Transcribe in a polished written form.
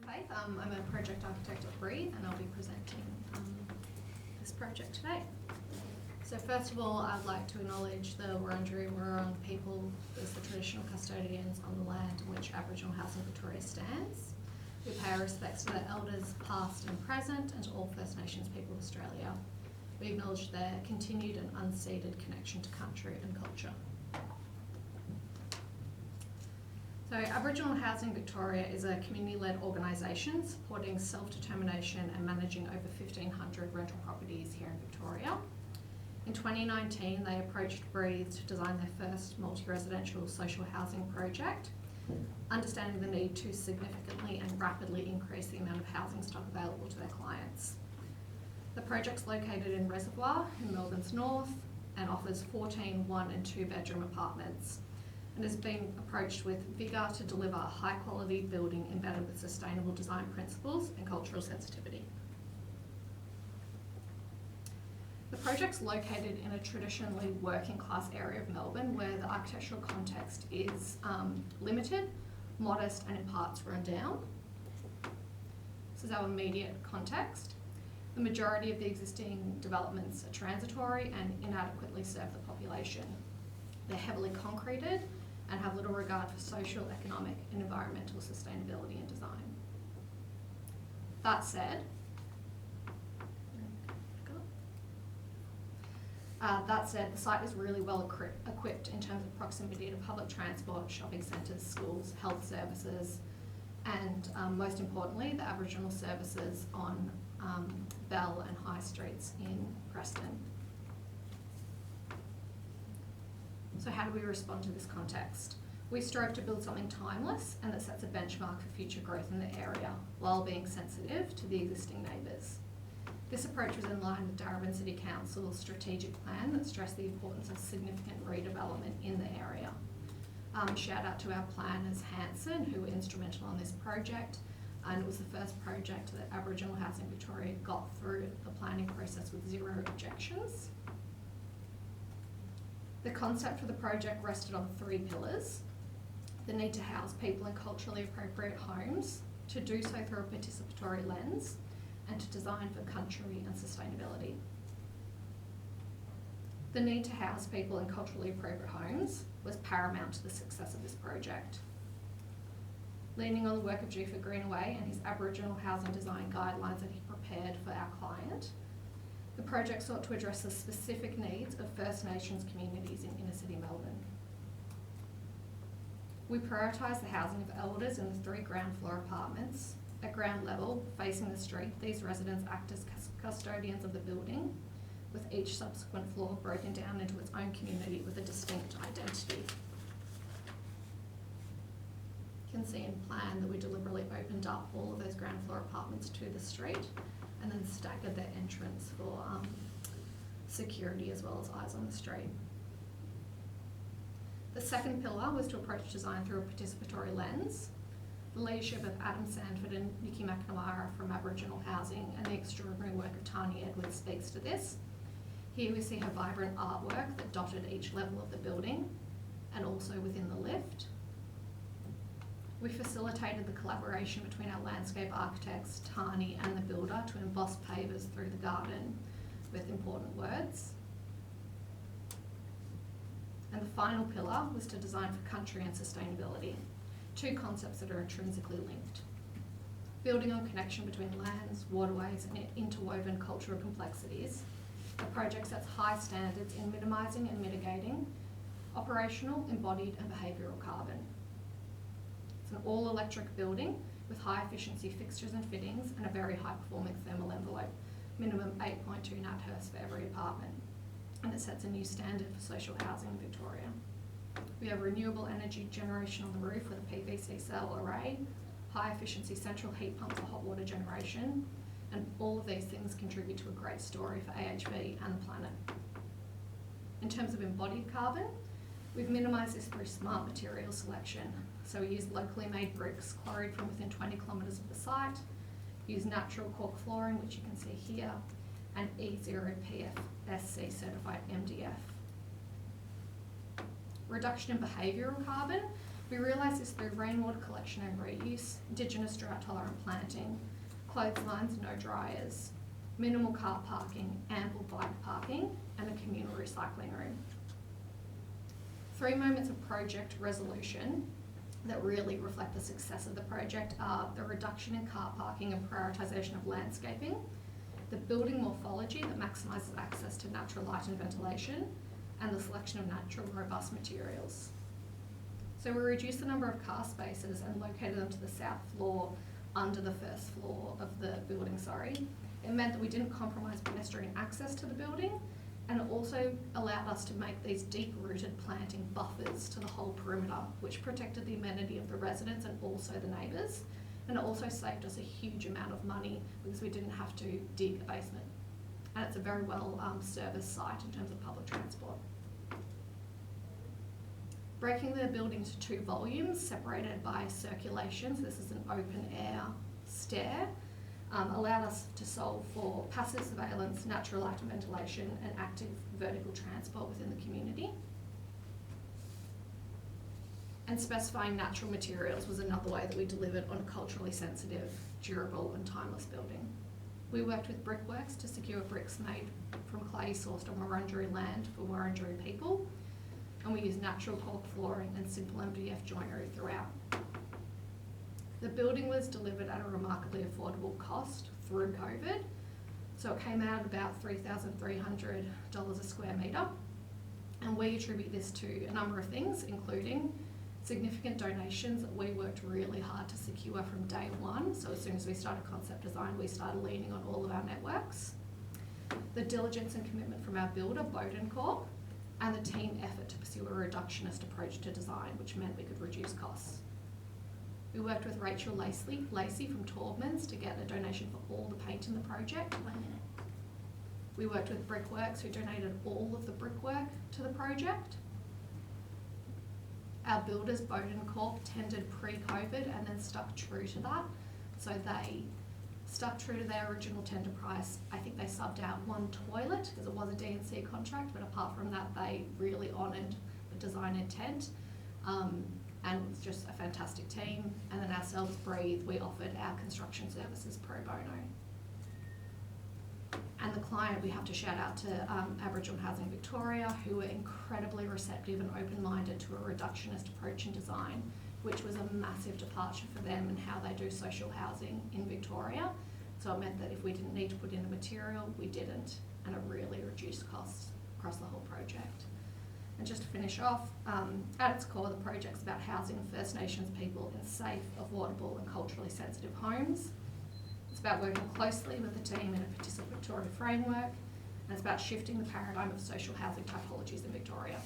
Faith. I'm a project architect at Breathe and I'll be presenting this project today. So first of all, I'd like to acknowledge the Wurundjeri Wurrung people as the traditional custodians on the land in which Aboriginal Housing Victoria stands. We pay our respects to their elders past and present and to all First Nations people of Australia. We acknowledge their continued and unceded connection to country and culture. So Aboriginal Housing Victoria is a community-led organisation supporting self-determination and managing over 1,500 rental properties here in Victoria. In 2019, they approached Breathe to design their first multi-residential social housing project, understanding the need to significantly and rapidly increase the amount of housing stock available to their clients. The project's located in Reservoir in Melbourne's north and offers 14 one and two bedroom apartments, and has been approached with vigour to deliver a high-quality building embedded with sustainable design principles and cultural sensitivity. The project's located in a traditionally working-class area of Melbourne where the architectural context is limited, modest and in parts run down. This is our immediate context. The majority of the existing developments are transitory and inadequately serve the population. They're heavily concreted and have little regard for social, economic and environmental sustainability and design. That said, the site is really well equipped in terms of proximity to public transport, shopping centres, schools, health services, and most importantly, the Aboriginal services on Bell and High Streets in Preston. So how do we respond to this context? We strive to build something timeless and that sets a benchmark for future growth in the area while being sensitive to the existing neighbours. This approach was in line with Darebin City Council's strategic plan that stressed the importance of significant redevelopment in the area. Shout out to our planners Hanson, who were instrumental on this project, and it was the first project that Aboriginal Housing Victoria got through the planning process with zero objections. The concept for the project rested on three pillars: the need to house people in culturally appropriate homes, to do so through a participatory lens, and to design for country and sustainability. The need to house people in culturally appropriate homes was paramount to the success of this project. Leaning on the work of Giuffre Greenaway and his Aboriginal housing design guidelines that he prepared for our client, the project sought to address the specific needs of First Nations communities in inner city Melbourne. We prioritised the housing of elders in the 3 ground floor apartments. At ground level, facing the street, these residents act as custodians of the building, with each subsequent floor broken down into its own community with a distinct identity. You can see in plan that we deliberately opened up all of those ground floor apartments to the street and then staggered their entrance for security as well as eyes on the street. The second pillar was to approach design through a participatory lens. The leadership of Adam Sandford and Nikki McNamara from Aboriginal Housing and the extraordinary work of Tani Edwards speaks to this. Here we see her vibrant artwork that dotted each level of the building and also within the lift. We facilitated the collaboration between our landscape architects, Tani and the builder, to emboss pavers through the garden with important words. And the final pillar was to design for country and sustainability, 2 concepts that are intrinsically linked. Building on connection between lands, waterways and interwoven cultural complexities, the project sets high standards in minimising and mitigating operational, embodied and behavioural carbon. It's an all-electric building with high-efficiency fixtures and fittings and a very high-performing thermal envelope, minimum 8.2 Nat-Hertz for every apartment, and it sets a new standard for social housing in Victoria. We have renewable energy generation on the roof with a PVC cell array, high-efficiency central heat pump for hot water generation, and all of these things contribute to a great story for AHV and the planet. In terms of embodied carbon, we've minimised this through smart material selection. So we use locally made bricks quarried from within 20 kilometres of the site, use natural cork flooring, which you can see here, and E0PFSC certified MDF. Reduction in behavioural carbon We realised this through rainwater collection and reuse, Indigenous drought-tolerant planting, clotheslines, no dryers, minimal car parking, ample bike parking, and a communal recycling room. 3 moments of project resolution that really reflect the success of the project are the reduction in car parking and prioritisation of landscaping, the building morphology that maximises access to natural light and ventilation, and the selection of natural robust materials. So we reduced the number of car spaces and located them to the south floor under the first floor of the building, It meant that we didn't compromise pedestrian access to the building, and it also allowed us to make these deep-rooted planting buffers to the whole perimeter, which protected the amenity of the residents and also the neighbours. And it also saved us a huge amount of money because we didn't have to dig a basement. And it's a very well serviced site in terms of public transport. Breaking the building into 2 volumes separated by circulation, so this is an open air stair, allowed us to solve for passive surveillance, natural light and ventilation, and active vertical transport within the community. And specifying natural materials was another way that we delivered on a culturally sensitive, durable and timeless building. We worked with Brickworks to secure bricks made from clay sourced on Wurundjeri land for Wurundjeri people, and we used natural cork flooring and simple MDF joinery throughout. The building was delivered at a remarkably affordable cost through COVID, so it came out at about $3,300 a square metre, and we attribute this to a number of things, including significant donations that we worked really hard to secure from day one. So as soon as we started concept design, we started leaning on all of our networks. The diligence and commitment from our builder, Bowden Corp, and the team effort to pursue a reductionist approach to design, which meant we could reduce costs. We worked with Rachel Lacey from Taubmans to get a donation for all the paint in the project. We worked with Brickworks, who donated all of the brickwork to the project. Our builders, Bowden Corp, tendered pre-COVID and then stuck true to that. So they stuck true to their original tender price. I think they subbed out 1 toilet because it was a D&C contract, but apart from that, they really honoured the design intent. And it was just a fantastic team. And then ourselves, Breathe, we offered our construction services pro bono. And the client, we have to shout out to Aboriginal Housing Victoria, who were incredibly receptive and open-minded to a reductionist approach in design, which was a massive departure for them and how they do social housing in Victoria. So it meant that if we didn't need to put in a material, we didn't, and it really reduced costs across the whole project. And just to finish off, at its core, the project's about housing First Nations people in safe, affordable and culturally sensitive homes. It's about working closely with the team in a participatory framework, and it's about shifting the paradigm of social housing typologies in Victoria.